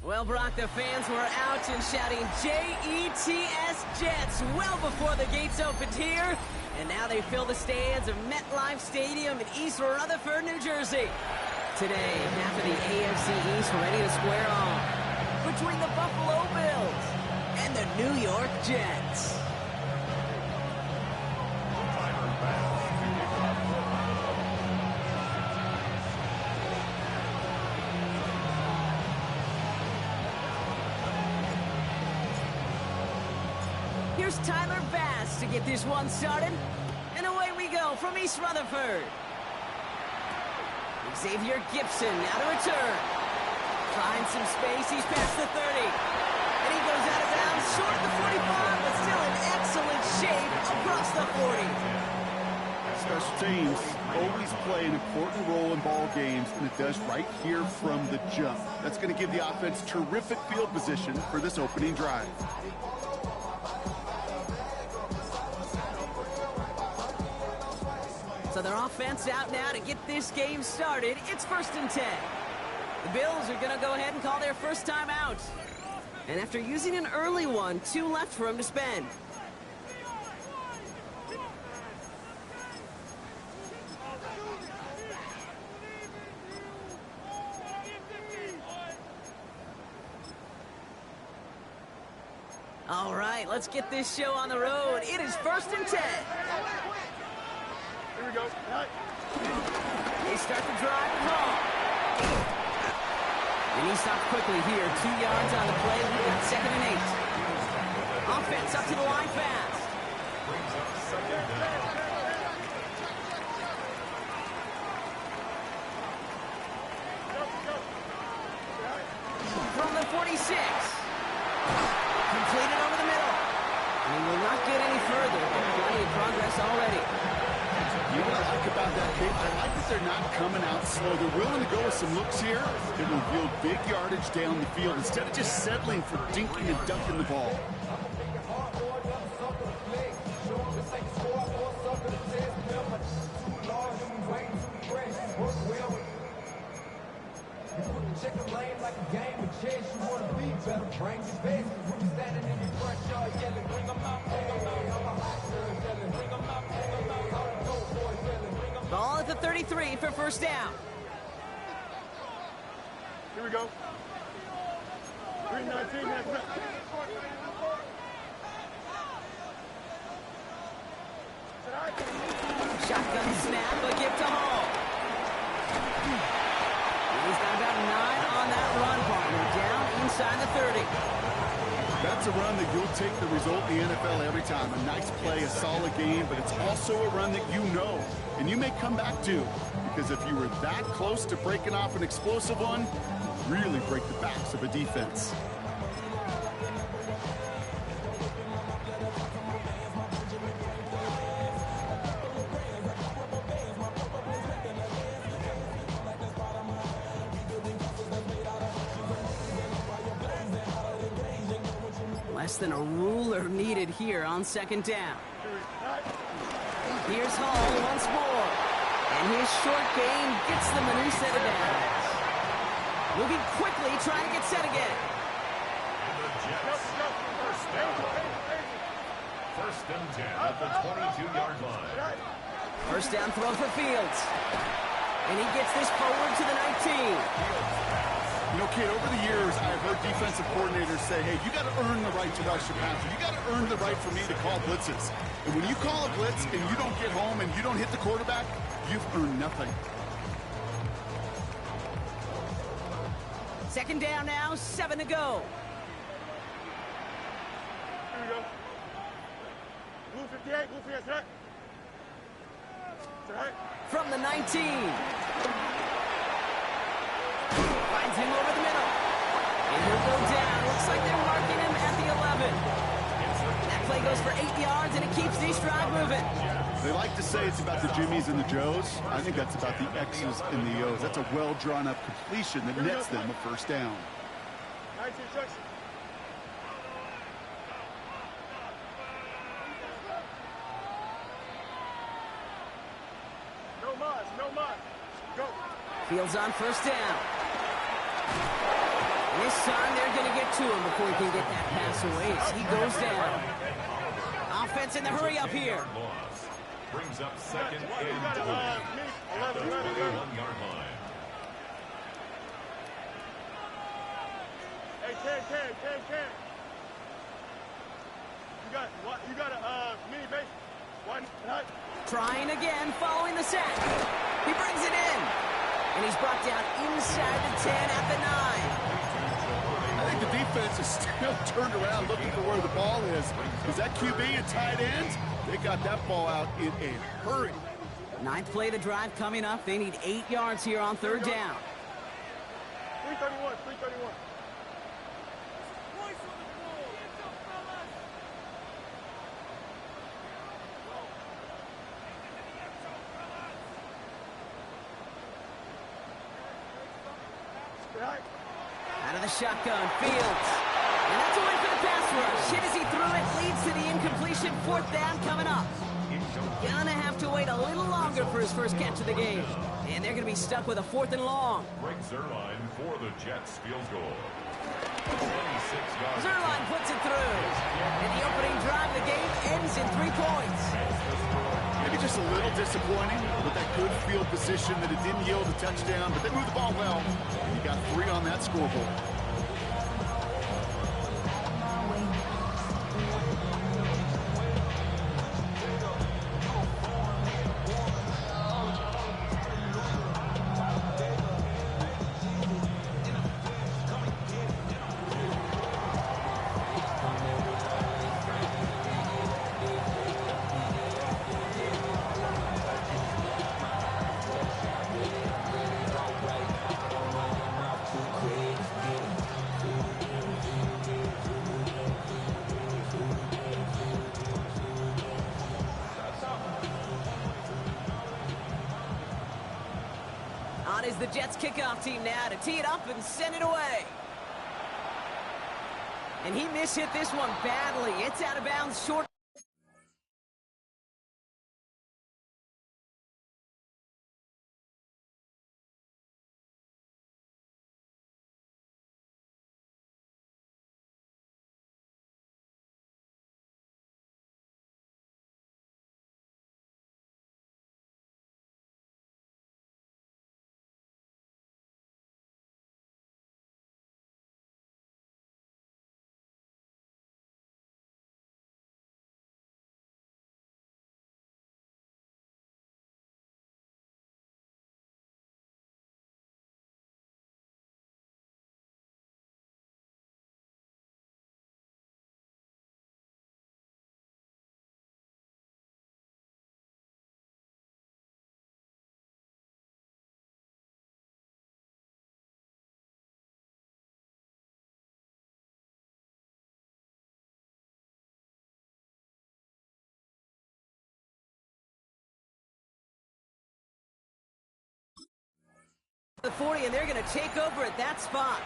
Well, Brock, the fans were out and shouting J-E-T-S Jets well before the gates opened here. And now they fill the stands of MetLife Stadium in East Rutherford, New Jersey. Today, half of the AFC East ready to square off between the Buffalo Bills and the New York Jets. Here's Tyler Bass to get this one started. And away we go from East Rutherford. Xavier Gibson now to return. Finds some space. He's past the 30. And he goes out of bounds short of the 45, but still in excellent shape across the 40. Special teams always play an important role in ball games, and it does right here from the jump. That's going to give the offense terrific field position for this opening drive. So their offense out now to get this game started. It's 1st and 10. The Bills are going to go ahead and call their first time out. And after using an early one, 2 left for him to spend. All right, let's get this show on the road. It is 1st and 10. Here we go. They start the drive and ball. And he stops quickly here. 2 yards on the play. We got 2nd and 8. Offense up to the line fast. From the 46. Completed over the middle. And he will not get any further. Plenty of progress already. You know what I like about that kick? I like that they're not coming out slow. They're willing to go with some looks here that will yield big yardage down the field instead of just settling for dinking and dunking the ball. Check the lane like a game of chess. You want to be better, bring your best. When you standing in your front yard yelling, bring them out, bring them out. I'm a hot girl yelling, bring them out, bring them out. I'm a dope boy yelling, bring them out. Ball at the 33 for first down. Here we go. 319, that's right. Shotgun snap, a gift to Hall. He's got about 9 on that run, partner. Down inside the 30. That's a run that you'll take the result in the NFL every time. A nice play, a solid game, but it's also a run that you know, and you may come back to, because if you were that close to breaking off an explosive one, you really break the backs of a defense. Less than a ruler needed here on 2nd down. Here's Hall once more. And his short game gets them a new set of downs. Moving quickly, trying to get set again. First and 10 at the 22-yard line. First down throw for Fields. And he gets this forward to the 19. You know, kid, over the years, I've heard defensive coordinators say, hey, you got to earn the right to rush your passer. You got to earn the right for me to call blitzes. And when you call a blitz and you don't get home and you don't hit the quarterback, you've earned nothing. 2nd down now, 7 to go. Here we go. Blue 58, blue 58, right? Right. From the 19. Finds him over the middle. And he'll go down. Looks like they're marking him at the 11. That play goes for 8 yards, and it keeps this drive moving. They like to say it's about the Jimmies and the Joes. I think that's about the X's and the O's. That's a well-drawn-up completion that nets them a first down. Fields on first down. And This time they're going to get to him before he can get that pass away as he goes down. Offense in the hurry up here. Loss. Brings up second and 20 at the 21-yard line. Hey, Ken. You got a mini base. One, nut. Trying again, following the sack. He brings it in. And he's brought down inside the 10 at the 9. I think the defense is still turned around looking for where the ball is. Is that QB and tight ends? They got that ball out in a hurry. Ninth play of the drive coming up. They need 8 yards here on third down. 331. Out of the shotgun, Fields. And that's a win for the pass rush. Hit as he threw it, leads to the incompletion. Fourth down coming up. Gonna have to wait a little longer for his first catch of the game. And they're gonna be stuck with a 4th and long. Greg Zuerlein for the Jets field goal. 26 yards. Zuerlein puts it through. In the opening drive, the game ends in 3 points. Maybe just a little disappointing with that good field position that it didn't yield a touchdown, but they moved the ball well, and you got 3 on that scoreboard. On is the Jets kickoff team now to tee it up and send it away. And he mishit this one badly. It's out of bounds short. The 40, and they're going to take over at that spot.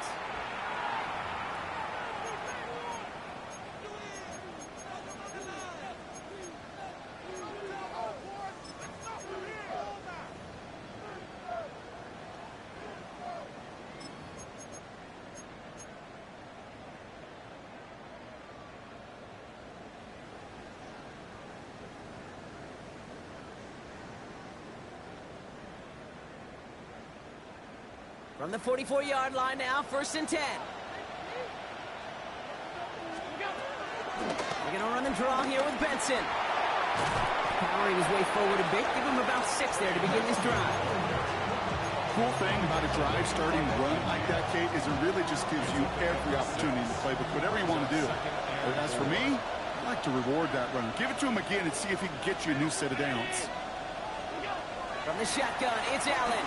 From the 44-yard line now, 1st and 10. They're going to run the draw here with Benson. Powering his way forward a bit. Give him about 6 there to begin this drive. Cool thing about a drive starting run like that, Kate, is it really just gives you every opportunity in the playbook, whatever you want to do. But as for me, I like to reward that runner. Give it to him again and see if he can get you a new set of downs. From the shotgun, it's Allen.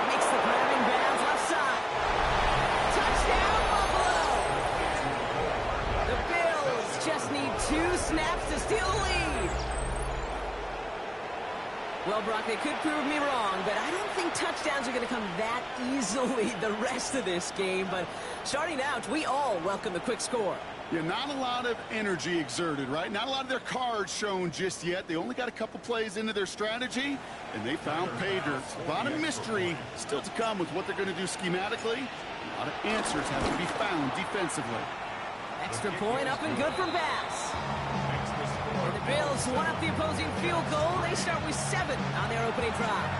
Makes the grabbing bounds left side. Touchdown, Buffalo! The Bills just need 2 snaps to steal the lead. Well, Brock, they could prove me wrong, but I don't think touchdowns are going to come that easily the rest of this game. But starting out, we all welcome the quick score. Yeah, not a lot of energy exerted, right? Not a lot of their cards shown just yet. They only got a couple plays into their strategy, and they found pay dirt. A lot of mystery still to come with what they're going to do schematically. A lot of answers have to be found defensively. Extra point up and good from Bass. And the Bills won up the opposing field goal. They start with 7 on their opening drive.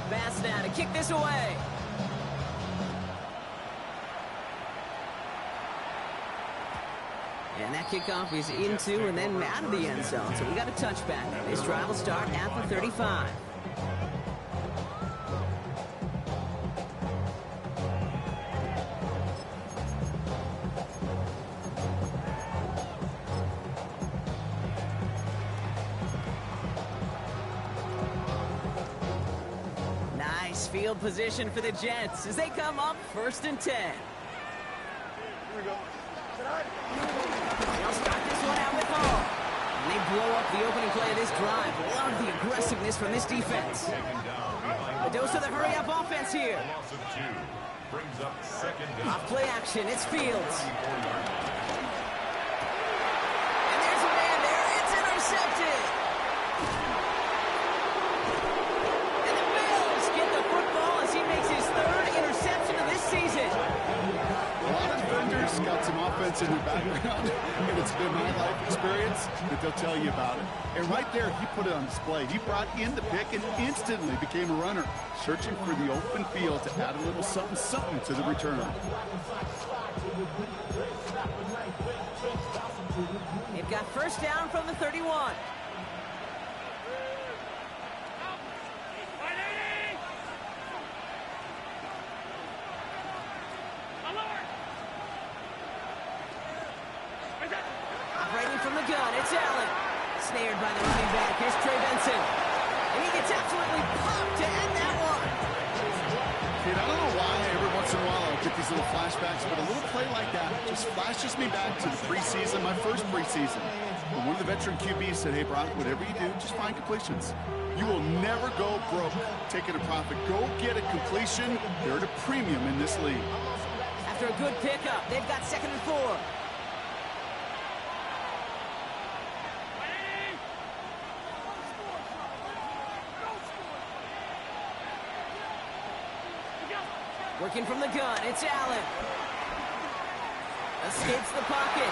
Bass now to kick this away. And that kickoff is into and then out of the end zone. So we got a touchback. This drive will start at the 35. Nice field position for the Jets as they come up 1st and 10. Here we go. They'll start this one out with Hall. And they blow up the opening play of this drive. Love the aggressiveness from this defense. A dose of the hurry-up offense here. Loss of 2 brings up 2nd down. Off play action, it's Fields. And there's a man there. It's intercepted. And the Bills get the football as he makes his 3rd interception of this season. A lot of defenders got some offense in their background, and it's been my life experience that they'll tell you about it. And right there, he put it on display. He brought in the pick and instantly became a runner, searching for the open field to add a little something to the return. They've got 1st down from the 31. Operating from the gun, it's Allen. Snared by the running back. Here's Trey Benson. And he gets absolutely popped to end that one. Kid, I don't know why every once in a while I'll get these little flashbacks, but a little play like that just flashes me back to the preseason, my first preseason. When one of the veteran QBs said, hey, Brock, whatever you do, just find completions. You will never go broke taking a profit. Go get a completion. They're at a premium in this league. After a good pickup, they've got 2nd and 4. Working from the gun, it's Allen. Escapes the pocket.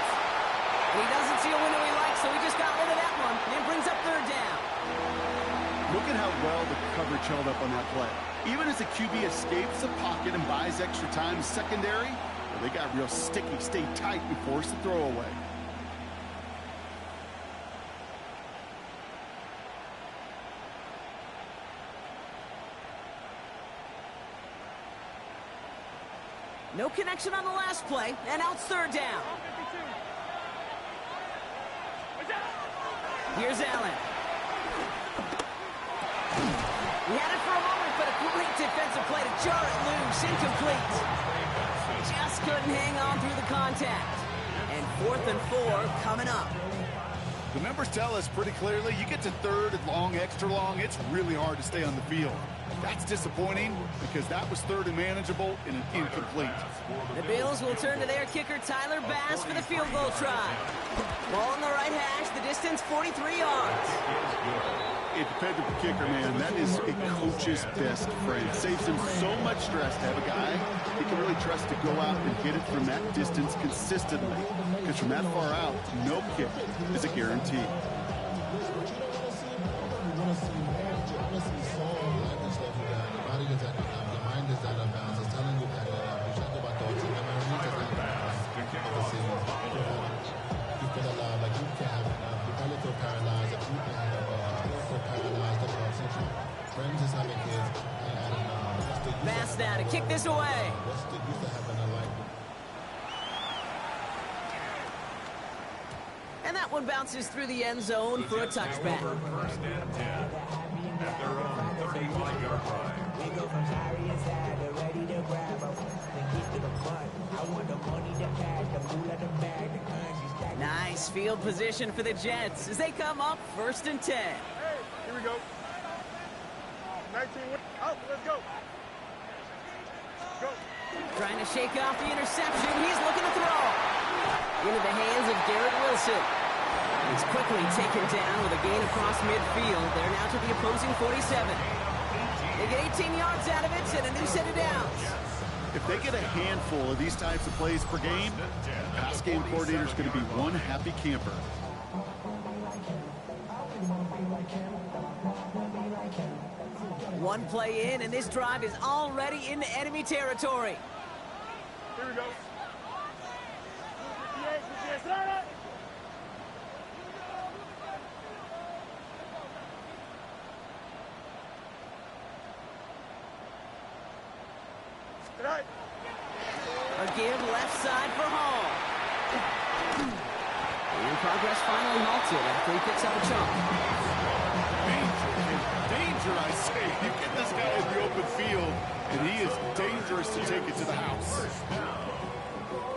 And he doesn't see a window he likes, so he just got rid of that one. And brings up 3rd down. Look at how well the coverage held up on that play. Even as the QB escapes the pocket and buys extra time secondary, well, they got real sticky, stayed tight, and forced the throw away. No connection on the last play, and now it's 3rd down. Here's Allen. He had it for a moment, but a great defensive play to jar it loose. Incomplete. Just couldn't hang on through the contact. And 4th and 4 coming up. The numbers tell us pretty clearly, you get to 3rd and long, extra long, it's really hard to stay on the field. That's disappointing because that was 3rd and manageable and an incomplete. The Bills will turn to their kicker, Tyler Bass, for the field goal try. Ball on the right hash, the distance 43 yards. A dependable kicker, man, that is a coach's best friend. Saves him so much stress to have a guy he can really trust to go out and hit it from that distance consistently. Because from that far out, no kick is a guarantee. Bass now to kick this away. one bounces through the end zone for a touchback. First and 10 at their own 35-yard line. We go from sorry inside to ready to grab them. Then get to the front. I want the money, the cash, the fool of the bag, the currency stack. Nice field position for the Jets as they come up 1st and 10. Hey, here we go. 19, out, let's go. Go. Trying to shake off the interception. He's looking to throw. Into the hands of Garrett Wilson. He's quickly taken down with a gain across midfield. They're now to the opposing 47. They get 18 yards out of it and a new set of downs. If they get a handful of these types of plays per game, pass game coordinator's going to be one happy camper. One play in, and this drive is already into enemy territory. Here we go. 58, 58, sit down. Sit down. A give left side for Hall. And progress finally halted after he picks up a chunk. Danger, I say. You get this guy in the open field, and he is dangerous to take it to the house.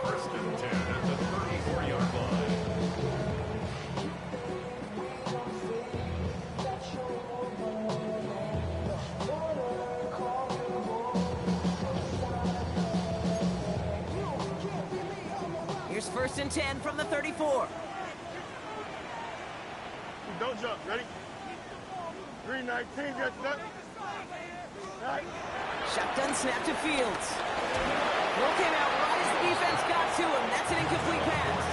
First and 10 at the 34-yard line. Here's 1st and 10 from the 34. Don't jump. Ready? 319, get that. Right. Shotgun snap to Fields. Throw came out right as the defense got to him. That's an incomplete pass.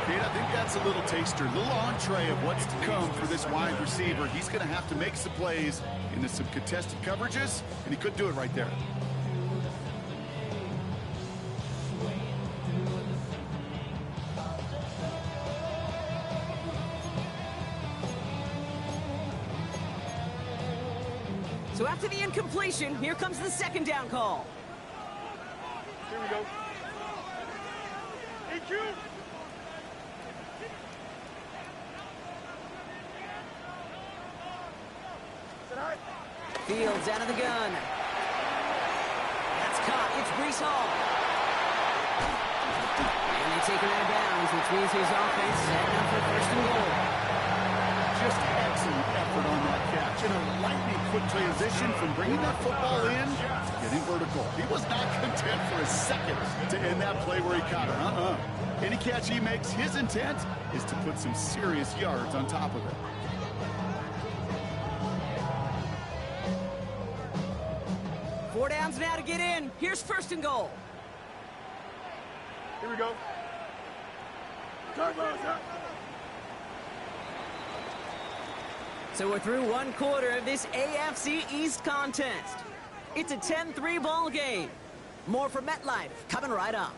Kate, I think that's a little taster, a little entree of what's to come for this wide receiver. He's going to have to make some plays into some contested coverages, and he couldn't do it right there. So after the incompletion, here comes the 2nd down call. Here we go. EQ. Sit down. Fields out of the gun. That's caught. It's Breece Hall. And they take him out of bounds, which means his offense setting up for 1st and goal. Just excellent effort on that catch. And a lightning quick transition from bringing that football in to getting vertical. He was not content for a second to end that play where he caught it. Any catch he makes, his intent is to put some serious yards on top of it. Four downs now to get in. Here's 1st and goal. Here we go. Turbos up. So we're through 1 quarter of this AFC East contest. It's a 10-3 ball game. More from MetLife coming right up.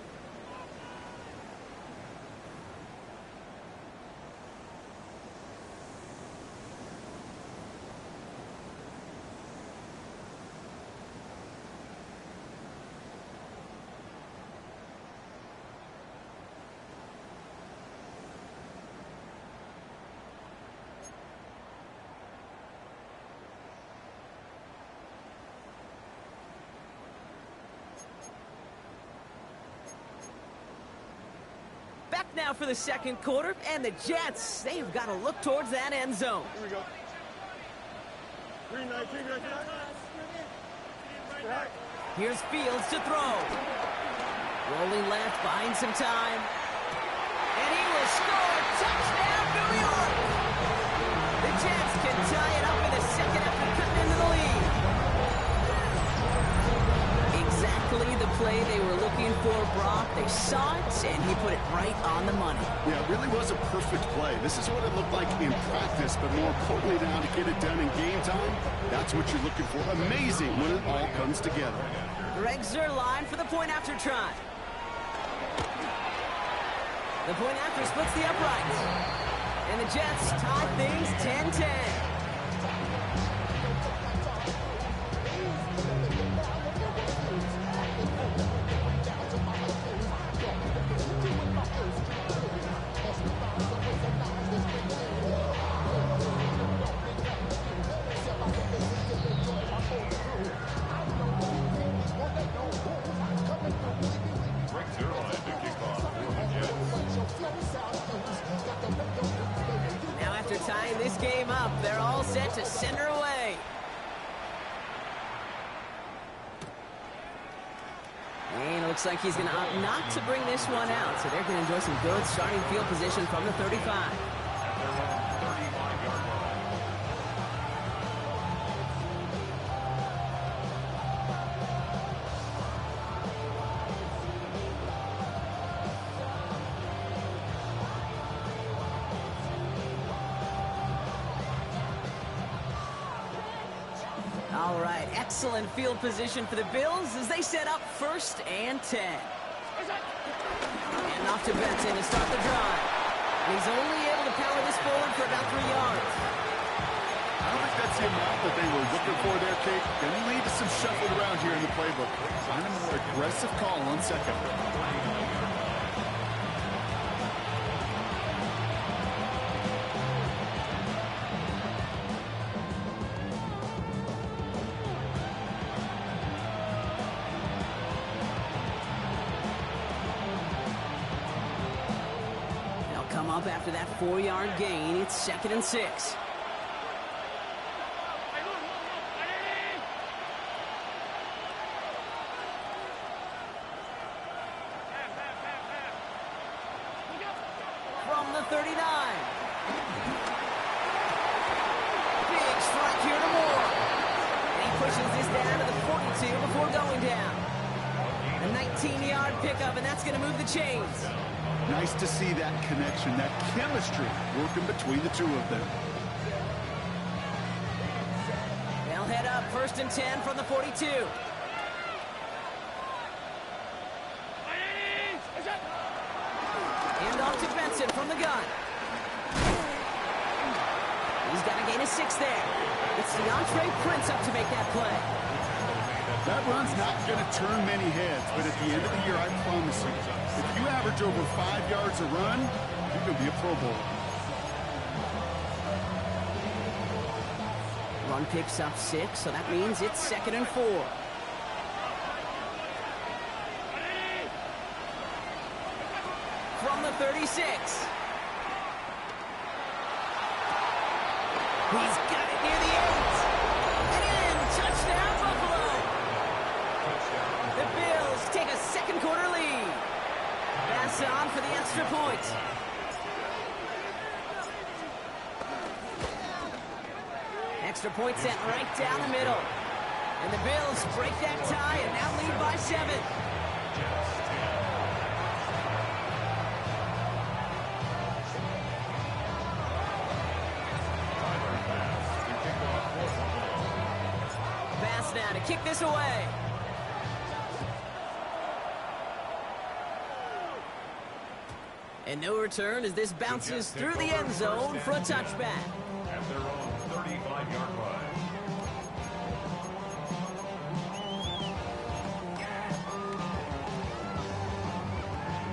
Back now for the 2nd quarter, and the Jets, they've got to look towards that end zone. Here we go. 319, right. Here's Fields to throw. Rolling left, buying some time. And he will score. Touchdown, New York! The Jets can tie it up in the 2nd after cutting into the lead. Exactly the play they were looking for, Brock. They saw it, and he put it right on the money. Yeah, it really was a perfect play. This is what it looked like in practice, but more importantly now to get it done in game time, that's what you're looking for. Amazing when it all comes together. Greg Zuerlein for the point after try. The point after splits the uprights. And the Jets tie things 10-10. set to send her away. And it looks like he's going to opt not to bring this one out. So they're going to enjoy some good starting field position from the 35. All right, excellent field position for the Bills as they set up 1st and 10. And off to Benson to start the drive. And he's only able to power this forward for about 3 yards. I don't think that's the amount that they were looking for there, Kate. Going to lead to some shuffled around here in the playbook. Find a more aggressive call on 2nd. Come up after that 4-yard gain. It's 2nd and 6. From the 39. Big strike here to Moore. And he pushes this down to the 42 before going down. A 19-yard pickup, and that's going to move the chains. Nice to see that connection, that chemistry working between the two of them. They'll head up 1st and 10 from the 42. And off to Benson from the gun. He's got a gain of 6 there. It's DeAndre Prince up to make that play. That run's not going to turn many heads, but at the end of the year, I promise you, if you average over 5 yards a run, you could be a Pro Bowler. Run picks up 6, so that means it's 2nd and 4. From the 36. He's got it near the 8. And in, touchdown Buffalo. The Bills take a 2nd quarter lead. Pass on for the extra point. Extra point set right down the middle. And the Bills break that tie and now lead by 7. Pass now to kick this away. And no return as this bounces through the end zone for a touchback. At their own 35-yard line.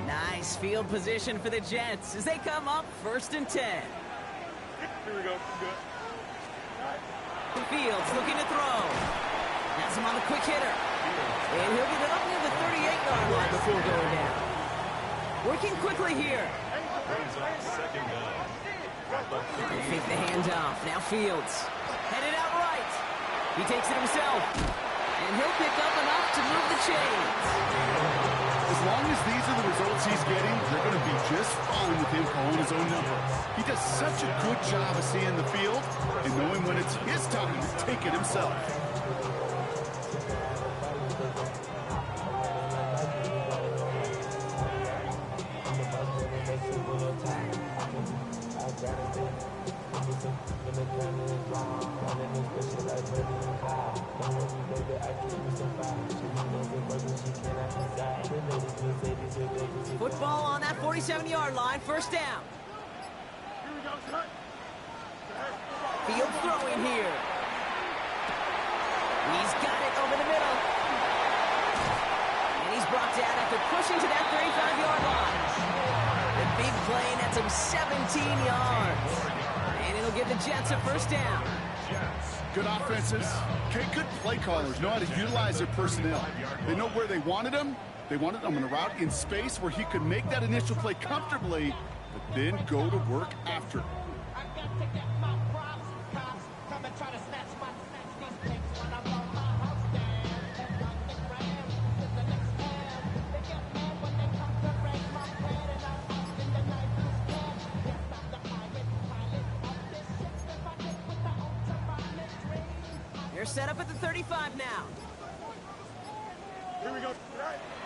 Nice field position for the Jets as they come up 1st and 10. Here we go. Good. Fields looking to throw. Has him on the quick hitter. And he'll get it up near the 38-yard line before going down. Working quickly here. Brings up 2nd down. They fake the handoff. Now Fields. Headed out right. He takes it himself. And he'll pick up enough to move the chains. As long as these are the results he's getting, they're going to be just fine with him calling his own number. He does such a good job of seeing the field and knowing when it's his time to take it himself. Football on that 47-yard line, 1st down. Fields throwing here. He's got it over the middle. And he's brought down after pushing to that 35-yard line. The big play nets him 17 yards. And it'll give the Jets a 1st down. Good offenses. Okay, good play callers know how to utilize their personnel. They know where they wanted him. They wanted him in a route in space where he could make that initial play comfortably, but then go to work after. They're set up at the 35 now. Here we go.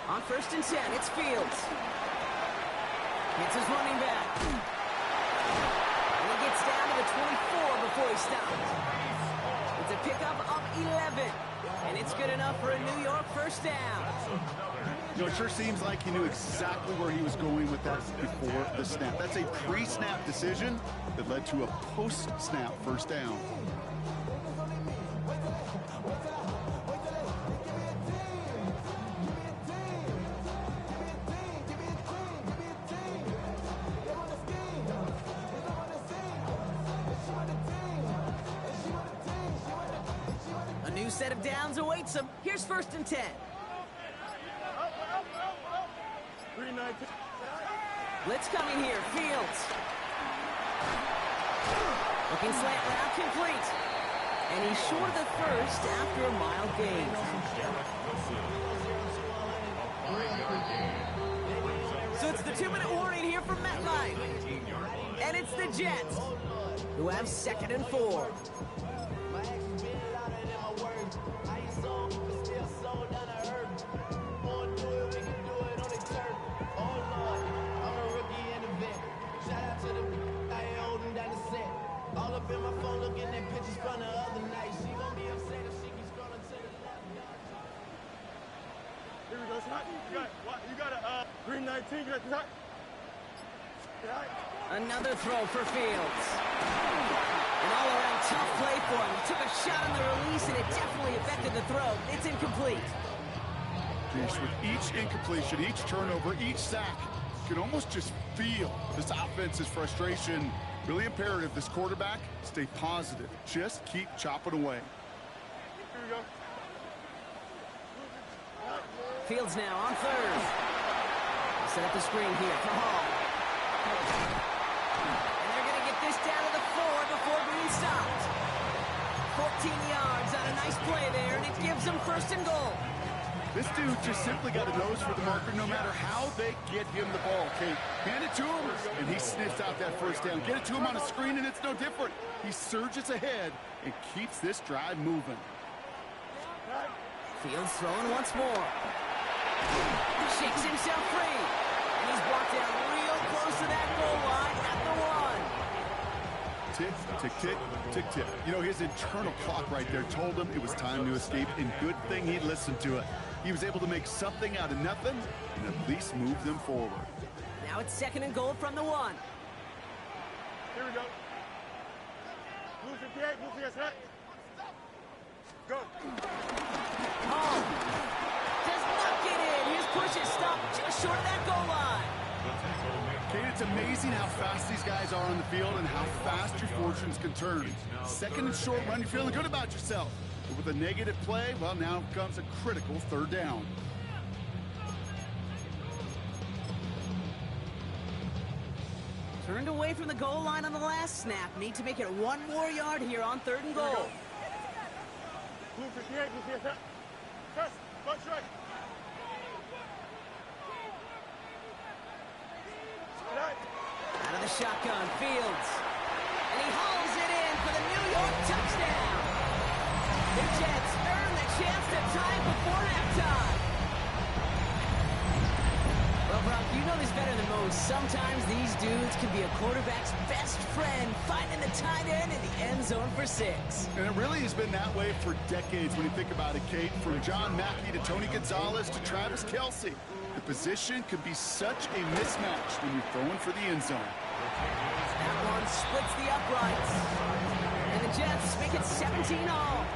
On 1st and 10, it's Fields. It's his running back. And he gets down to the 24 before he stops. It's a pickup of 11. And it's good enough for a New York first down. You know, it sure seems like he knew exactly where he was going with that before the snap. That's a pre-snap decision that led to a post-snap first down. A new set of downs awaits him. Here's 1st and 10. 319. Blitz coming here. Fields. Looking slant route complete. And he's short of the first after a mile gain. So it's the 2-minute warning here from MetLife. And it's the Jets, who have 2nd and 4. In my phone looking at pictures from the other night. She gon' be upset if she keeps scrolling to the left. Here we go. You got a 319. You got Another throw for Fields. An all-around tough play for him. He took a shot on the release, and it definitely affected the throw. It's incomplete. Just with each incompletion, each turnover, each sack, you can almost just feel this offense's frustration. Really imperative this quarterback stay positive. Just keep chopping away. Here we go. Fields now on 3rd. Set up the screen here for Hall. And they're going to get this down to the 4 before being stopped. 14 yards on a nice play there, and it gives them 1st and goal. This dude just simply got a nose for the marker no matter how they get him the ball. Okay, hand it to him, and he sniffs out that first down. Get it to him on a screen, and it's no different. He surges ahead and keeps this drive moving. Fields throwing once more. Shakes himself free. And he's brought down real close to that goal line at the 1. Tick, tick, tick, tick, tick. You know, his internal clock right there told him it was time to escape, and good thing he listened to it. He was able to make something out of nothing and at least move them forward. Now it's 2nd and goal from the 1. Here we go. Blue 58, blue 58. Go. Hall does not get in. His push is stopped just short of that goal line. Kate, it's amazing how fast these guys are on the field and how fast your fortunes can turn. 2nd and short run, you're feeling good about yourself. But with a negative play, well, now comes a critical 3rd down. Turned away from the goal line on the last snap. Need to make it 1 more yard here on 3rd and goal. Blue 58, blue 58. Press, punch right. Out of the shotgun, Fields. And he hauls it in for the New York touchdown. The Jets earn the chance to tie it before halftime. Well, Brock, you know this better than most. Sometimes these dudes can be a quarterback's best friend, finding the tight end in the end zone for 6. And it really has been that way for decades when you think about it, Kate. From John Mackey to Tony Gonzalez to Travis Kelce. The position could be such a mismatch when you're throwing for the end zone. That one splits the uprights. And the Jets make it 17 all.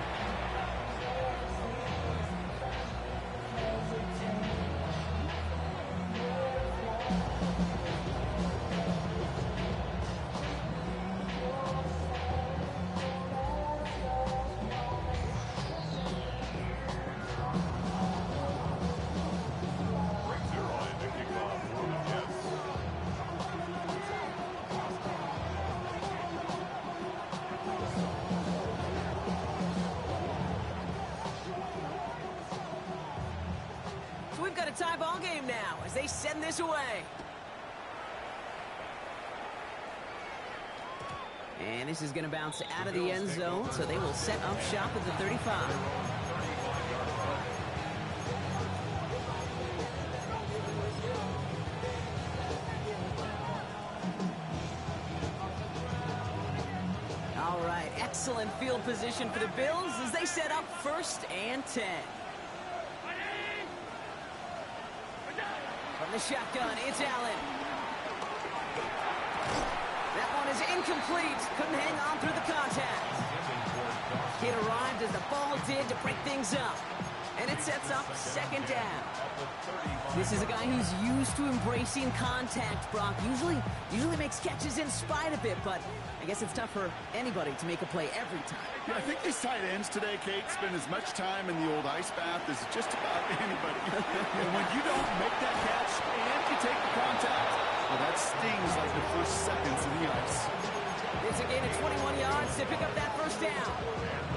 Got a tie ball game now as they send this away. And this is going to bounce out of the end zone, so they will set up shop at the 35. All right, excellent field position for the Bills as they set up 1st and 10. From the shotgun, it's Allen. That one is incomplete. Couldn't hang on through the contact. Kid arrived as the ball did to break things up. And it sets up 2nd down. This is a guy who's used to embracing contact, Brock. Usually makes catches in spite of it, but I guess it's tough for anybody to make a play every time. Yeah, I think these tight ends today, Kate, spend as much time in the old ice bath as just about anybody. And when you don't make that catch and you take the contact, well, that stings like the first seconds in the ice. It's a gain of 21 yards to pick up that 1st down.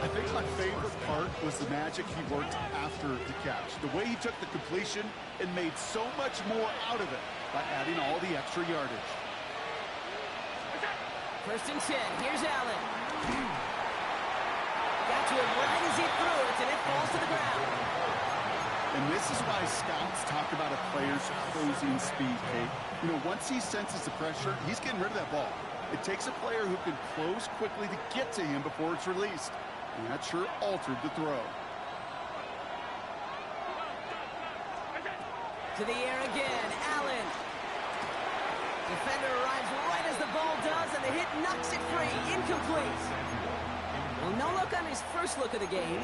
I think my favorite part was the magic he worked after the catch. The way he took the completion and made so much more out of it by adding all the extra yardage. 1st and 10. Here's Allen. Got to it right as he threw it, and it falls to the ground. And this is why scouts talk about a player's closing speed, Kate. You know, once he senses the pressure, he's getting rid of that ball. It takes a player who can close quickly to get to him before it's released. And that sure altered the throw. To the air again, Allen. Defender arrives right as the ball does, and the hit knocks it free. Incomplete. Well, no look on his first look of the game,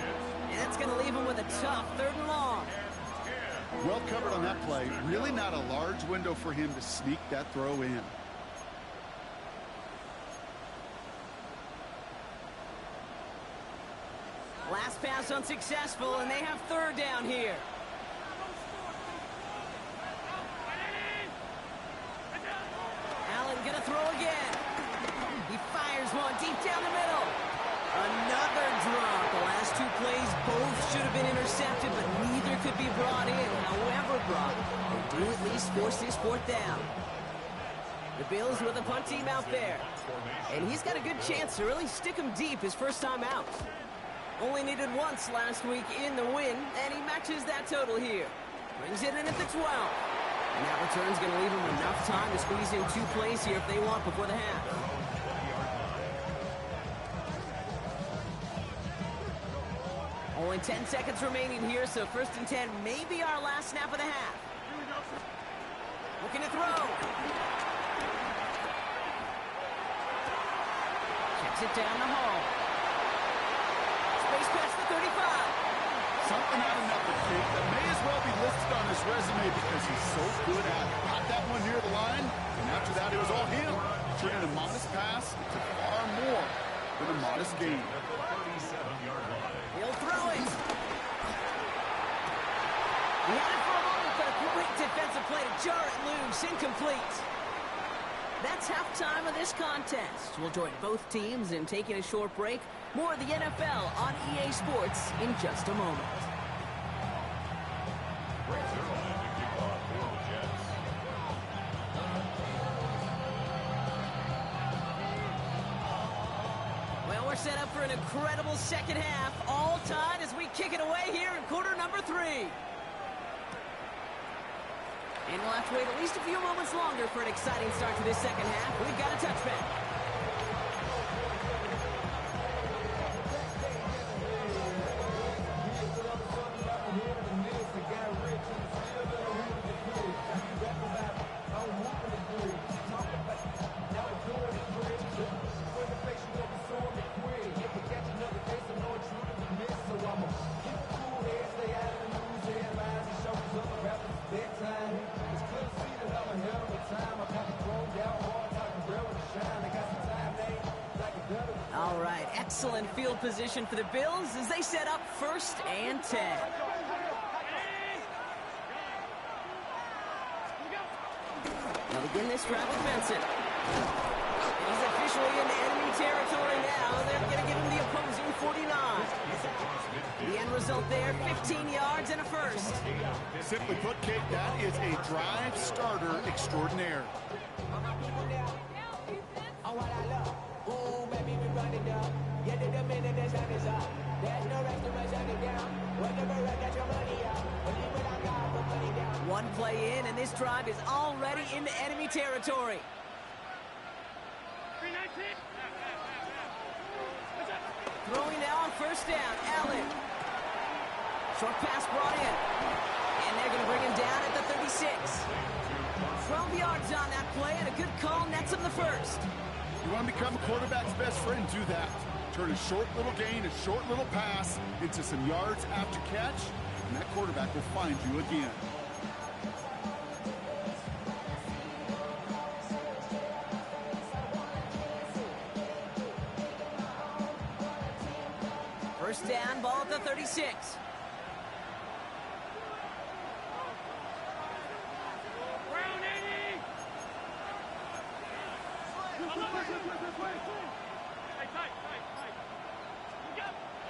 and that's going to leave him with a tough 3rd and long. Well covered on that play. Really not a large window for him to sneak that throw in. Last pass unsuccessful, and they have 3rd down here. Allen gonna throw again. He fires one deep down the middle. Another drop. The last 2 plays both should have been intercepted, but neither could be brought in. However, Brock, they do at least force this 4th down. The Bills with a punt team out there. And he's got a good chance to really stick him deep his first time out. Only needed once last week in the win, and he matches that total here. Brings it in at the 12. And that return's going to leave him enough time to squeeze in 2 plays here if they want before the half. Only 10 seconds remaining here, so 1st and 10 may be our last snap of the half. Looking to throw. Checks it down the hall. Space past the 35. Something out of nothing, Kate, that may as well be listed on his resume because he's so good at it. Got that one near the line, and after that it was all him. Turning a modest pass to far more than a modest gain. He'll throw it. He had it for a moment, but a great defensive play to jar it loose. Incomplete. That's halftime of this contest. We'll join both teams in taking a short break. More of the NFL on EA Sports in just a moment. Well, we're set up for an incredible 2nd half. All tied as we kick it away here in quarter number 3. And we'll have to wait at least a few moments longer for an exciting start to this 2nd half. We've got a touchback. All right, excellent field position for the Bills as they set up 1st and 10. They'll begin this drive with Benson. He's officially in enemy territory now. They're going to give him the opposing 49. The end result there, 15 yards and a 1st. Simply put, Kate, that is a drive starter extraordinaire. Oh, what I love. Ooh, baby. play in, and this drive is already into enemy territory. Throwing now on first down, Allen. Short pass brought in. And they're going to bring him down at the 36. 12 yards on that play, and a good call nets him the first. You want to become a quarterback's best friend, do that. Turn a short little gain, a short little pass into some yards after catch, and that quarterback will find you again. First down, ball at the 36.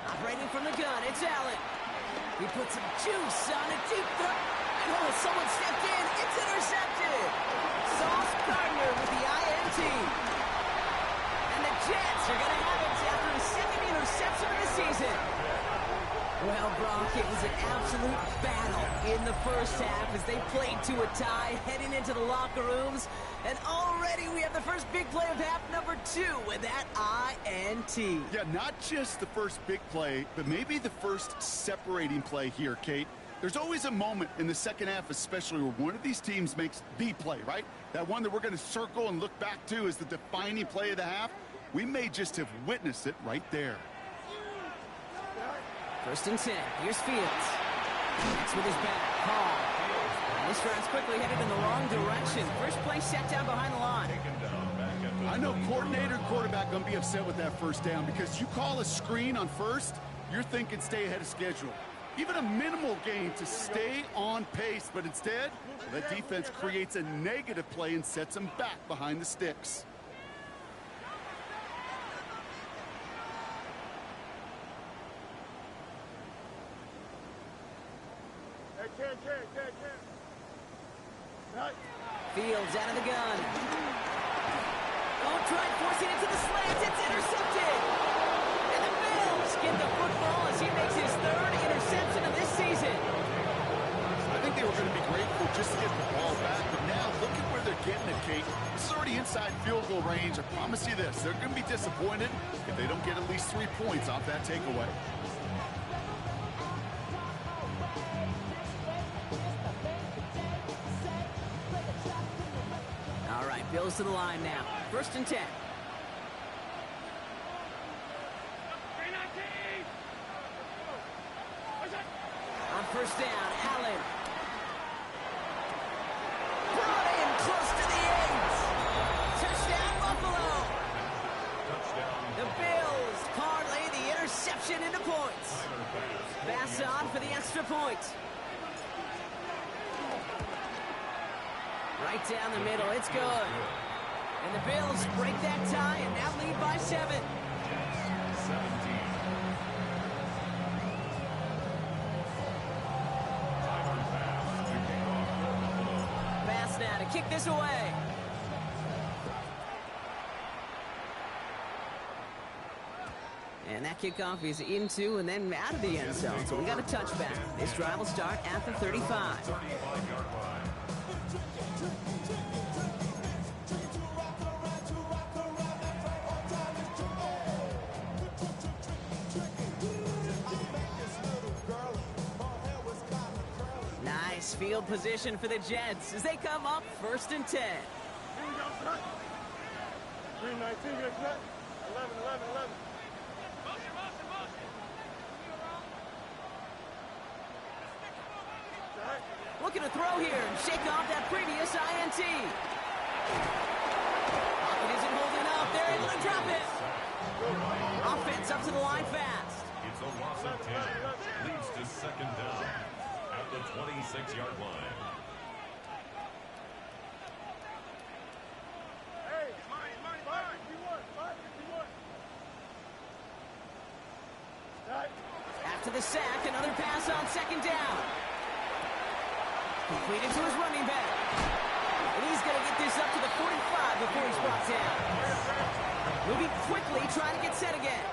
Operating from the gun, it's Allen. He puts some juice on a deep throw. Oh, someone stepped in. It's intercepted. Sauce Gardner with the INT. And the Jets are going to have it after his second interception of the season. Well, Brock, it was an absolute battle in the first half as they played to a tie heading into the locker rooms. And already we have the first big play of half number 2 with that INT. Yeah, not just the first big play, but maybe the first separating play here, Kate. There's always a moment in the second half, especially where one of these teams makes the play, right? That one that we're going to circle and look back to as the defining play of the half. We may just have witnessed it right there. First and 10. Here's Fields. It's with his back. Hall. And this drive's quickly headed in the wrong direction. First play set down behind the line. I know coordinator and quarterback going to be upset with that first down because you call a screen on first, you're thinking stay ahead of schedule. Even a minimal gain to stay on pace, but instead, that defense creates a negative play and sets them back behind the sticks. Fields out of the gun. Oh, tried forcing it to the slants. It's intercepted. And the Bills get the football as he makes his third interception of this season. I think they were going to be grateful just to get the ball back, but now look at where they're getting it, Kate. This is already inside field goal range. I promise you this, they're going to be disappointed if they don't get at least 3 points off that takeaway. Bills to the line now. First and 10. On first down, Allen. Brought in close to the 8. Touchdown, Buffalo. The Bills parlay the interception into points. Pass on for the extra point. Right down the middle, it's good. And the Bills break that tie and now lead by 7. 17. Pass now to kick this away. And that kickoff is into and then out of the end zone. So we got a touchback. This drive will start at the 35. 35-yard line. Nice field position for the Jets as they come up first and 10. 3-19, get cut. 11. Looking to throw here and shake off that previous INT. Pocket isn't holding up. They're able to drop it. Offense up to the line fast. It's a loss of 10. Leads to second down at the 26-yard line. Hey, mine. 551. After the sack, another pass on second down. Completed to his running back. And he's going to get this up to the 45 before he's brought down. Moving quickly, trying to get set again.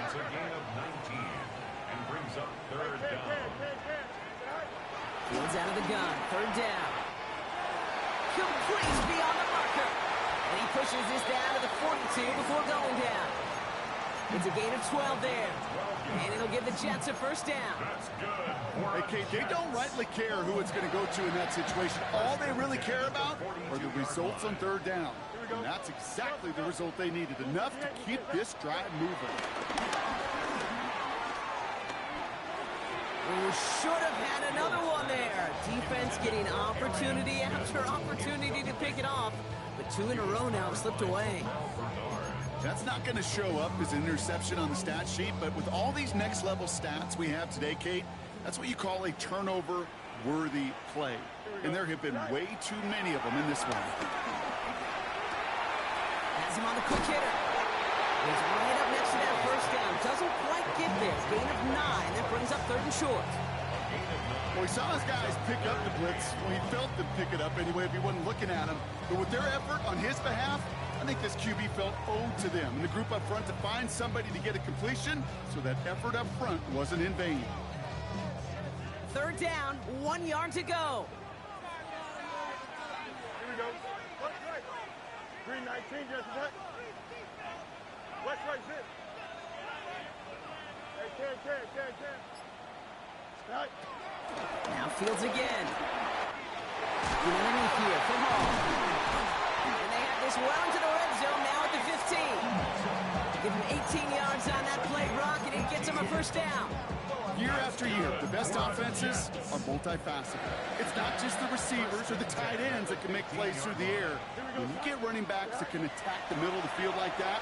It's a gain of 19 and brings up third down. Fields out of the gun. Third down. Complete beyond the marker. And he pushes this down to the 42 before going down. It's a gain of 12 there. And it'll give the Jets a first down. Hey, Kate, they don't rightly care who it's going to go to in that situation. All they really care about are the results on third down. And that's exactly the result they needed. Enough to keep this drive moving. Should have had another one there. Defense getting opportunity after opportunity to pick it off. But two in a row now have slipped away. That's not going to show up as an interception on the stat sheet, but with all these next-level stats we have today, Kate, that's what you call a turnover-worthy play. And there have been way too many of them in this one. Has him on the quick hitter. He's right up next to that first down. Doesn't quite get there. Gain of 9. That brings up third and short. Well, he saw his guys pick up the blitz. Well, he felt them pick it up anyway if he wasn't looking at him. But with their effort on his behalf, I think this QB felt owed to them and the group up front to find somebody to get a completion, so that effort up front wasn't in vain. Third down, 1 yard to go. Here we go. West right. Green 19, just what? West right, sit. Hey, 10. Right. Now Fields again. Looking underneath here for Hall. And they have this well into the red zone now at the 15. Give him 18 yards on that play, Brock, and it gets him a first down. Year after year, the best offenses are multifaceted. It's not just the receivers or the tight ends that can make plays through the air. When you get running backs that can attack the middle of the field like that,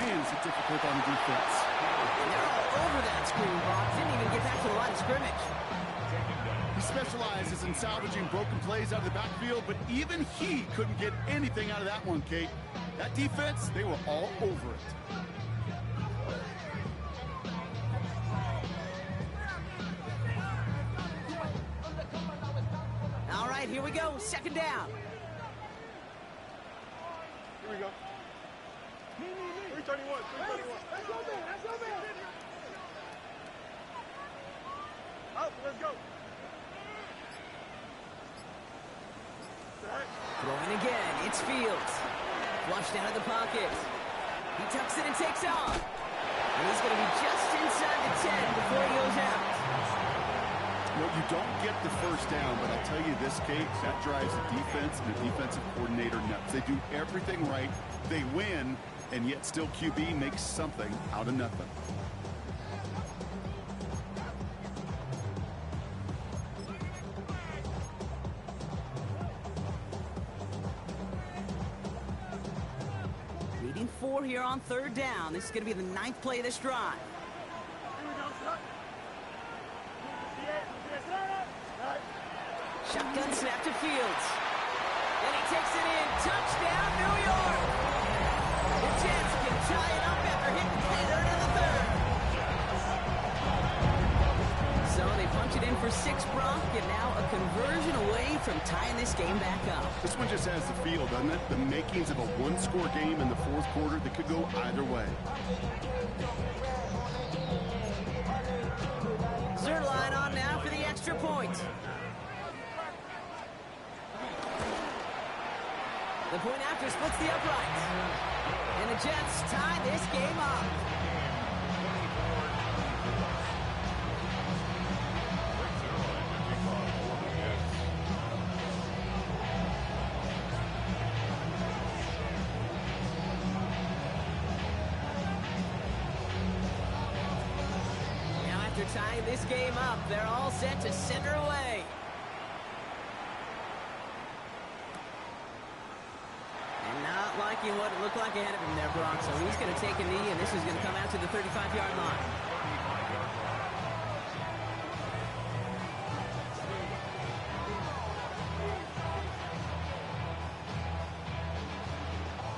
man, is it difficult on the defense. And they're all over that screen, Brock. Didn't even get back to the line of scrimmage. He specializes in salvaging broken plays out of the backfield, but even he couldn't get anything out of that one, Kate. That defense, they were all over it. All right, here we go. Second down. Here we go. 331. That's your man. Out, let's go. Throwing again. It's Fields. Flushed out of the pocket. He tucks it and takes off. And he's going to be just inside the 10 before he goes out. Well, you don't get the first down, but I'll tell you this, Kate, that drives the defense and the defensive coordinator nuts. They do everything right. They win, and yet still QB makes something out of nothing. Leading 4 here on third down. This is going to be the 9th play of this drive. Shotgun snap to Fields. And he takes it in. Touchdown, New York! The Jets can tie it up after hitting Taylor in the third. So they punch it in for 6, Brock, and now a conversion away from tying this game back up. This one just has the feel, doesn't it? The makings of a one-score game in the fourth quarter that could go either way. Zerline on now for the extra point. The point after splits the uprights. And the Jets tie this game up. Now after tying this game up, they're all set to center away. Liking what it looked like ahead of him there, Brock. So he's going to take a knee, and this is going to come out to the 35-yard line.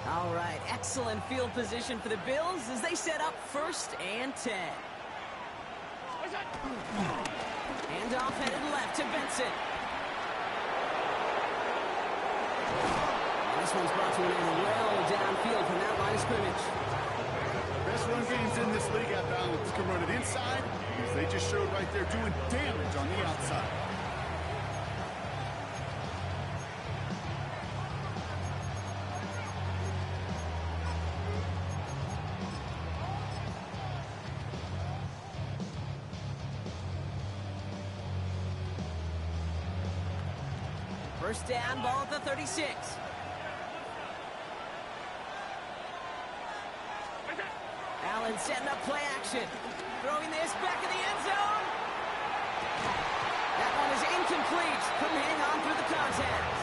All right, excellent field position for the Bills as they set up 1st and 10. Handoff headed left to Benson. This one's brought to an end well downfield from that line of scrimmage. Best run games in this league at balance. Can run it inside, you because they just showed right there doing damage on the outside. First down, ball at the 36. Allen setting up play action. Throwing this back in the end zone. That one is incomplete. Couldn't hang on through the contact.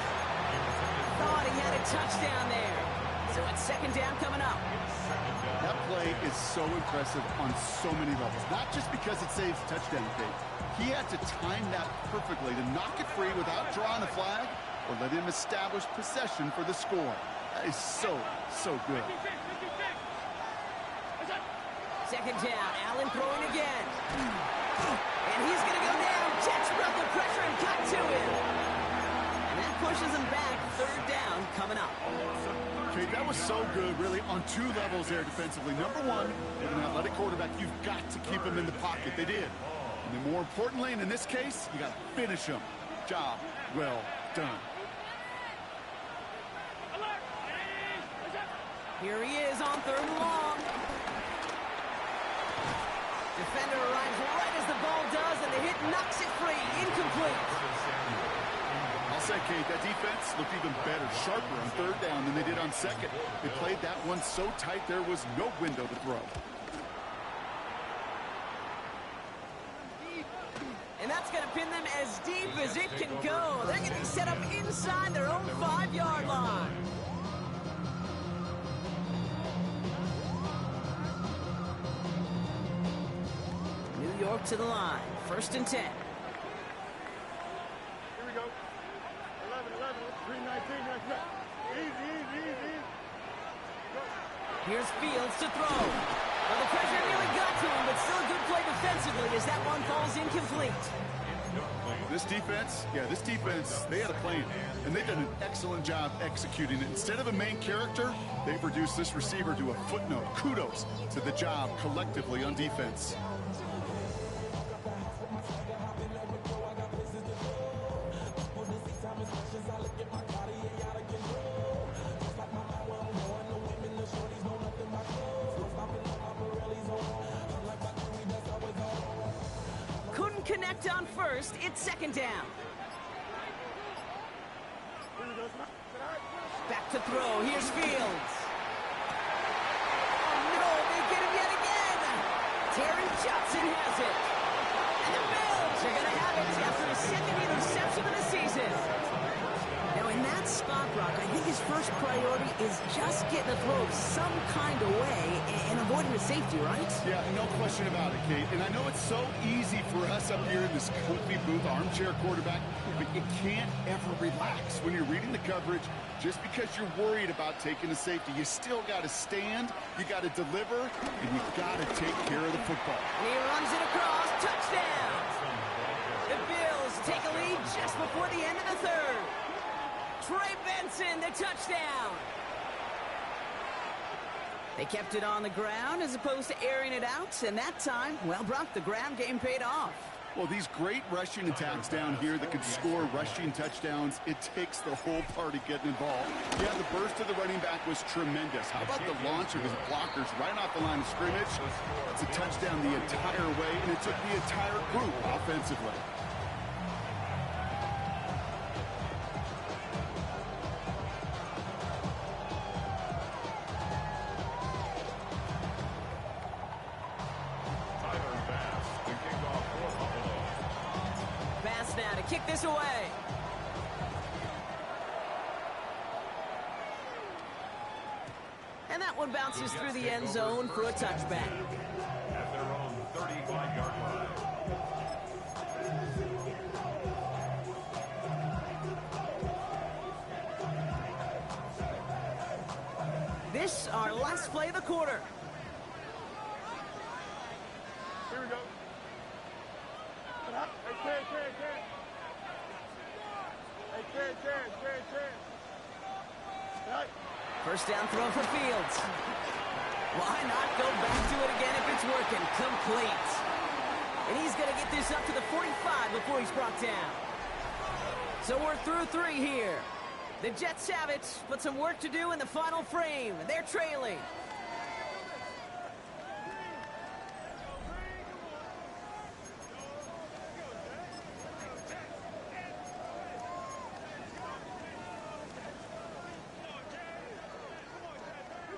Thought he had a touchdown there. So it's second down coming up. That play is so impressive on so many levels. Not just because it saves a touchdown, Kate. He had to time that perfectly to knock it free without drawing a flag or let him establish possession for the score. That is so good. Second down, Allen throwing again. And he's going to go down. Jets broke the pressure and got to him. And that pushes him back. Third down coming up. Okay, that was so good, really, on two levels there defensively. Number one, with an athletic quarterback, you've got to keep him in the pocket. They did. And then more importantly, and in this case, you got to finish him. Job well done. Here he is on third and long. Defender arrives right as the ball does, and the hit knocks it free. Incomplete. I'll say, Kate, that defense looked even better, sharper on third down than they did on second. They played that one so tight there was no window to throw. And that's going to pin them as deep as it can go. They're going to be set up inside their own 5-yard line. New York to the line. First and 10. Here we go. 11, 319. Easy. Go. Here's Fields to throw. Well, the pressure nearly got to him, but still a good play defensively as that one falls incomplete. This defense, they had a plan, and they've done an excellent job executing it. Instead of a main character, they've reduced this receiver to a footnote. Kudos to the job collectively on defense. Connect on first. It's second down. Back to throw. Here's Fields. Oh, no, they get him yet again. Terry Johnson has it. And the Bills are going to have it after a second interception of the season. Now, in that spot, Brock, I think his first priority is just getting the throw some kind of way and avoiding the safety, right? Yeah, no question about it, Kate. And I know it's so easy for us up here in this comfy booth, armchair quarterback, but you can't ever relax when you're reading the coverage. Just because you're worried about taking a safety, you still got to stand, you got to deliver, and you got to take care of the football. And he runs it across. Touchdown! The Bills take a lead just before the end of the third. Trey Benson, the touchdown. They kept it on the ground as opposed to airing it out, and that time, well, Brock, the ground game paid off. Well, these great rushing attacks down here that can score rushing touchdowns, it takes the whole party getting involved. Yeah, the burst of the running back was tremendous. How about the launch of his blockers right off the line of scrimmage? It's a touchdown the entire way, and it took the entire group offensively. Now to kick this away. And that one bounces through the end zone for a touchback. At their own 35-yard line. This our last play of the quarter. Here we go. First down throw for Fields. Why not go back to it again if it's working? Complete. And he going to get this up to the 45 before he's brought down. So we're through 3 here. The Jets have it, but some work to do in the final frame. They're trailing.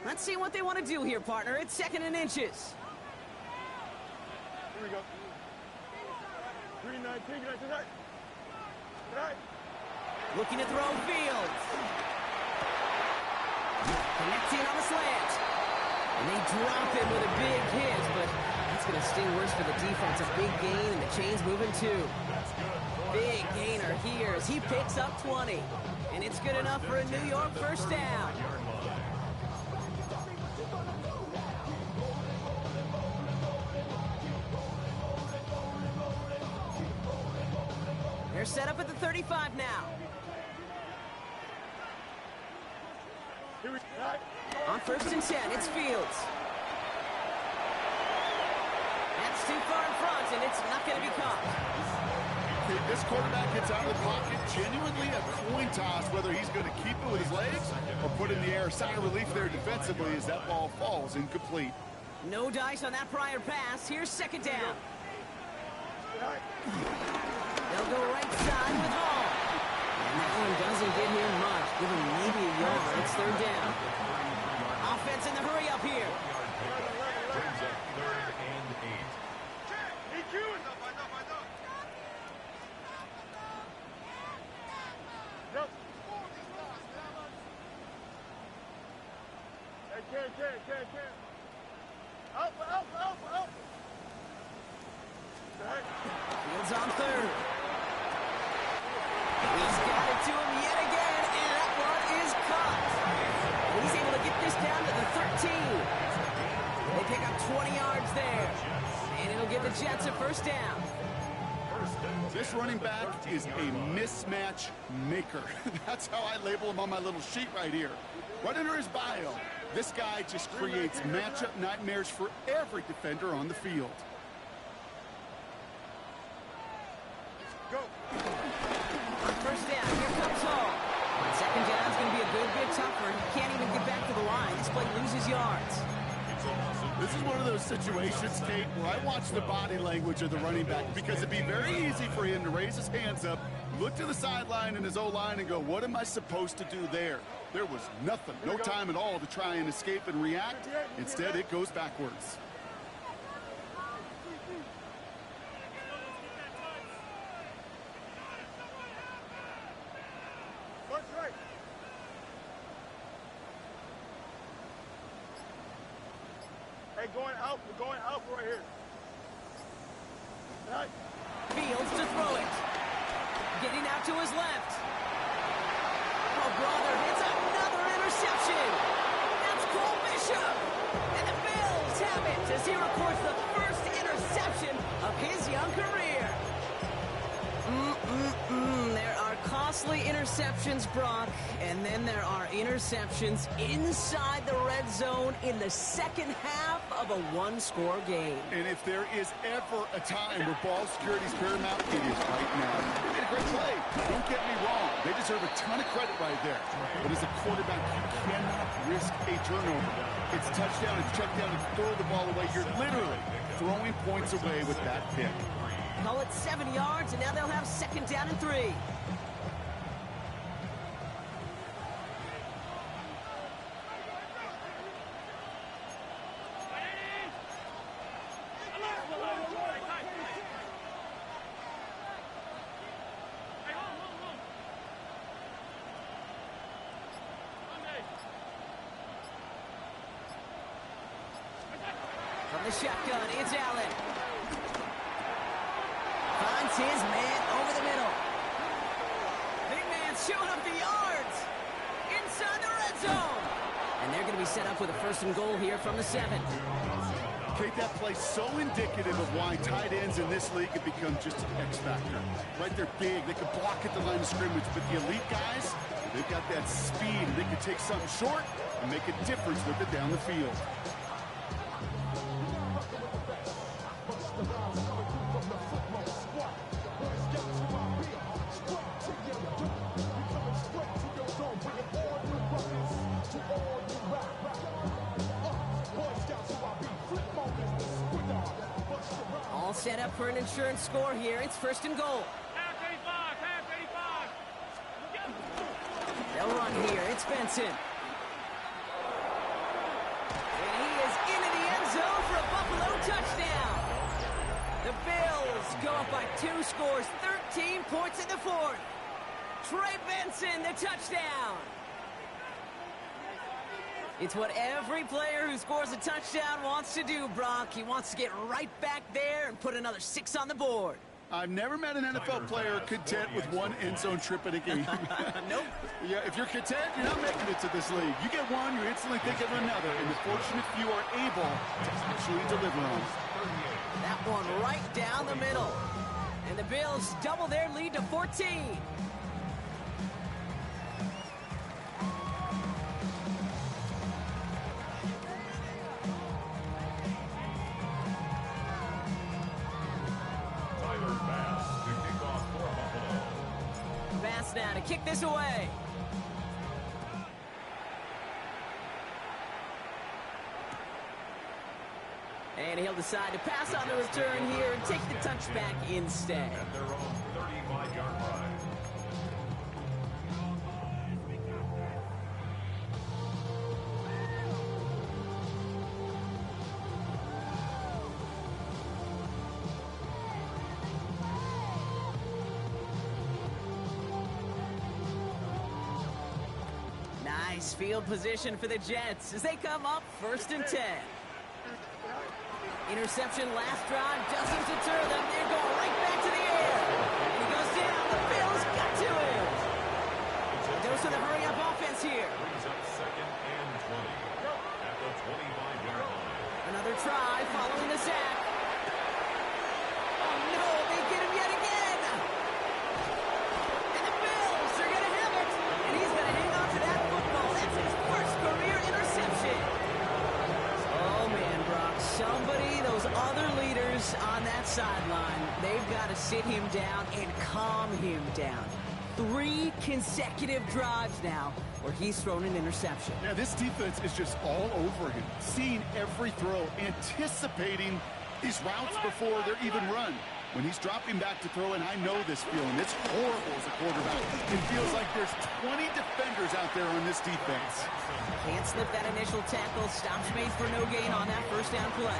Let's see what they want to do here, partner. It's 2nd and inches. Here we go. 319, get right. Right. Looking to throw Fields. Connecting on the slant. And they drop him with a big hit, but that's going to sting worse for the defense. A big gain, and the chain's moving too. Big gainer here as he picks up 20. And it's good enough for a New York first down. They're set up at the 35 now. On 1st and 10, it's Fields. That's too far in front, and it's not going to be caught. If this quarterback gets out of the pocket, genuinely a coin toss whether he's going to keep it with his legs or put in the air. Sigh of relief there defensively as that ball falls incomplete. No dice on that prior pass. Here's 2nd down. They'll go right side with Hall. And that one doesn't get him much. Give him maybe a yard. It's 3rd down. Offense in the hurry up here. Brings up 3rd and 8. Can't. Up. Fields on 3rd. He's got it to him yet again, and that one is caught. He's able to get this down to the 13. They pick up 20 yards there, and it'll give the Jets a first down. This running back is a mismatch maker. That's how I label him on my little sheet right here. Right under his bio, this guy just creates matchup nightmares for every defender on the field. Go. On 1st down, here comes Hall. On 2nd down, it's going to be a good bit tougher. He can't even get back to the line. This play loses yards. This is one of those situations, Kate, where I watch the body language of the running back because it'd be very easy for him to raise his hands up, look to the sideline and his O-line and go, what am I supposed to do there? There was nothing, no time at all to try and escape and react. Instead, it goes backwards. Right. Hey, we're going out right here. Right. Fields to throw it. Getting out to his left. Oh, brother, it's another interception. That's Cole Bishop. And the Bills have it as he records the first interception of his young career. There are costly interceptions, Brock, and then there are interceptions inside the red zone in the 2nd half of a one-score game. And if there is ever a time where ball security is paramount, it is right now. They made a great play. Don't get me wrong. They deserve a ton of credit right there. But as a quarterback, you cannot risk a turnover. It's touchdown, it's check down, it's throw the ball away. You're literally throwing points away with that pick. Call it 7 yards, and now they'll have 2nd down and 3. From the shotgun, it's Allen. Finds his man over the middle. Big man showing up the yards. Inside the red zone. And they're going to be set up with a 1st and goal here from the 7. Kate, that play so indicative of why tight ends in this league have become just an X factor. Right, they're big, they can block at the line of scrimmage, but the elite guys, they've got that speed, and they can take something short and make a difference with it down the field. All set up for an insurance score here. It's first and goal. Half 85, half 85. They'll run here. It's Benson. And he is into the end zone for a Buffalo touchdown. The Bills go up by 2 scores, 13 points in the fourth. Trey Benson, the touchdown. It's what every player who scores a touchdown wants to do, Brock. He wants to get right back there and put another 6 on the board. I've never met an NFL player content with one end zone trip in a game. Nope. Yeah, if you're content, you're not making it to this league. You get one, you instantly think of another, and the fortunate few are able to actually deliver on. That one right down the middle. And the Bills double their lead to 14. Bass now to kick this away. And he'll decide to pass on the return here and take the touchback instead. At their own 35-yard line. Nice field position for the Jets as they come up first and 10. Interception last drive doesn't deter them. They're going right back to the air. And he goes down. The Bills got to him. Goes to the hurry-up offense here. Brings up second and 20 at the 25-yard line. Another try following the sack. Oh, no, they get him yet again. And the Bills are going to have it. And he's going to hang on to that football. That's his first career interception. Oh, man, Brock, somebody, those other leaders on that sideline, they've got to sit him down and calm him down. 3 consecutive drives now where he's thrown an interception. Yeah, this defense is just all over him, seeing every throw, anticipating these routes before they're even run. When he's dropping back to throw, and I know this feeling, it's horrible as a quarterback. It feels like there's 20 defenders out there on this defense. Can't slip that initial tackle. Stops made for no gain on that first down play.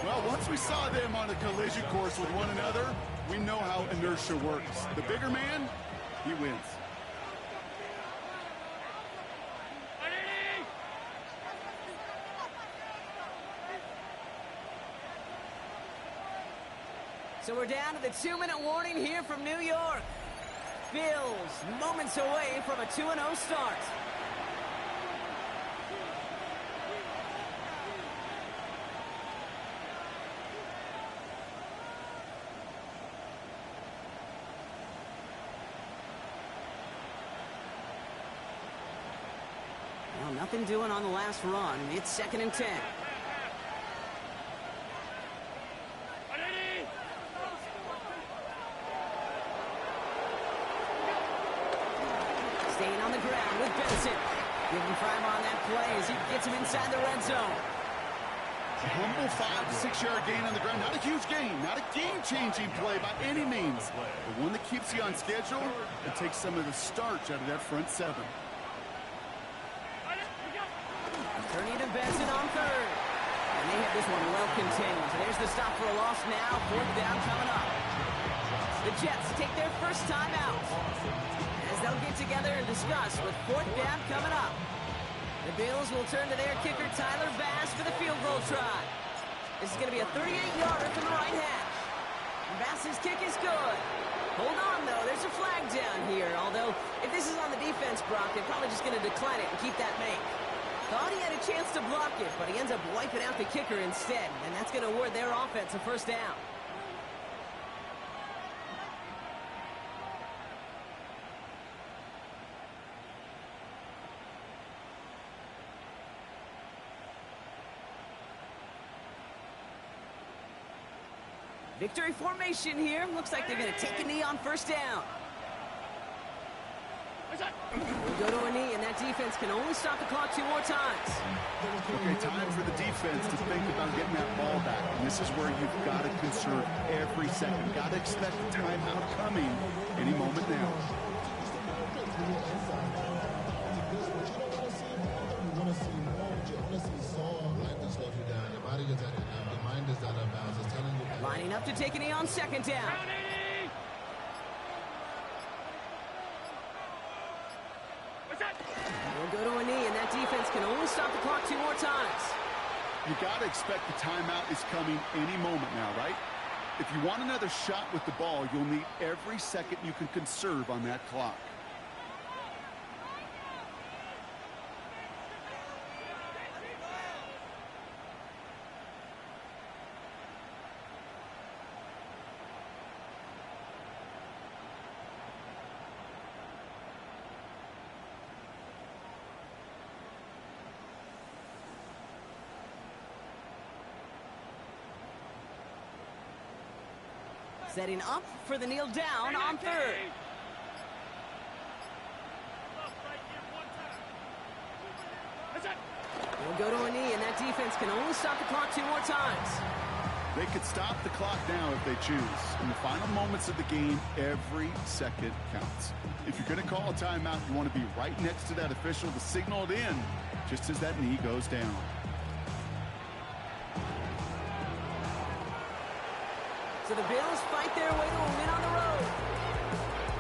Well, once we saw them on a collision course with one another, we know how inertia works. The bigger man, he wins. So we're down to the 2-minute warning here from New York. Bills moments away from a 2-0 start. Well, nothing doing on the last run. It's second and 10. Staying on the ground with Benson. Giving Primer on that play as he gets him inside the red zone. A humble 5 to 6 yard gain on the ground. Not a huge gain, not a game-changing play by any means. But one that keeps you on schedule and takes some of the starch out of that front 7. Turning to Benson on third. And they have this one well contained. So there's the stop for a loss now. 4th down coming up. The Jets take their first time out as they'll get together and discuss with 4th down coming up. The Bills will turn to their kicker, Tyler Bass, for the field goal try. This is going to be a 38-yarder from the right hash. And Bass's kick is good. Hold on, though. There's a flag down here. Although, if this is on the defense, Brock, they're probably just going to decline it and keep that make. Thought he had a chance to block it, but he ends up wiping out the kicker instead. And that's going to award their offense a first down. Victory formation here. Looks like they're going to take a knee on first down. We'll go to a knee, and that defense can only stop the clock 2 more times. Okay, time for the defense to think about getting that ball back. And this is where you've got to conserve every second. Got to expect the timeout coming any moment now. Lining up to take a knee on second down. We'll go to a knee, and that defense can only stop the clock 2 more times. You got to expect the timeout is coming any moment now, right? If you want another shot with the ball, you'll need every second you can conserve on that clock. Setting up for the kneel down on third. We'll go to a knee, and that defense can only stop the clock 2 more times. They could stop the clock now if they choose. In the final moments of the game, every second counts. If you're going to call a timeout, you want to be right next to that official to signal it in just as that knee goes down. So the Bills fight their way to a win on the road.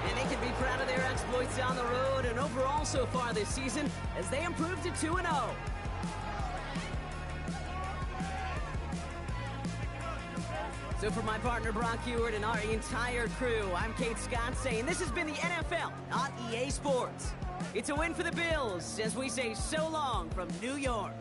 And they can be proud of their exploits on the road and overall so far this season as they improved to 2-0. So for my partner Brock Ewart and our entire crew, I'm Kate Scott saying this has been the NFL, not EA Sports. It's a win for the Bills as we say so long from New York.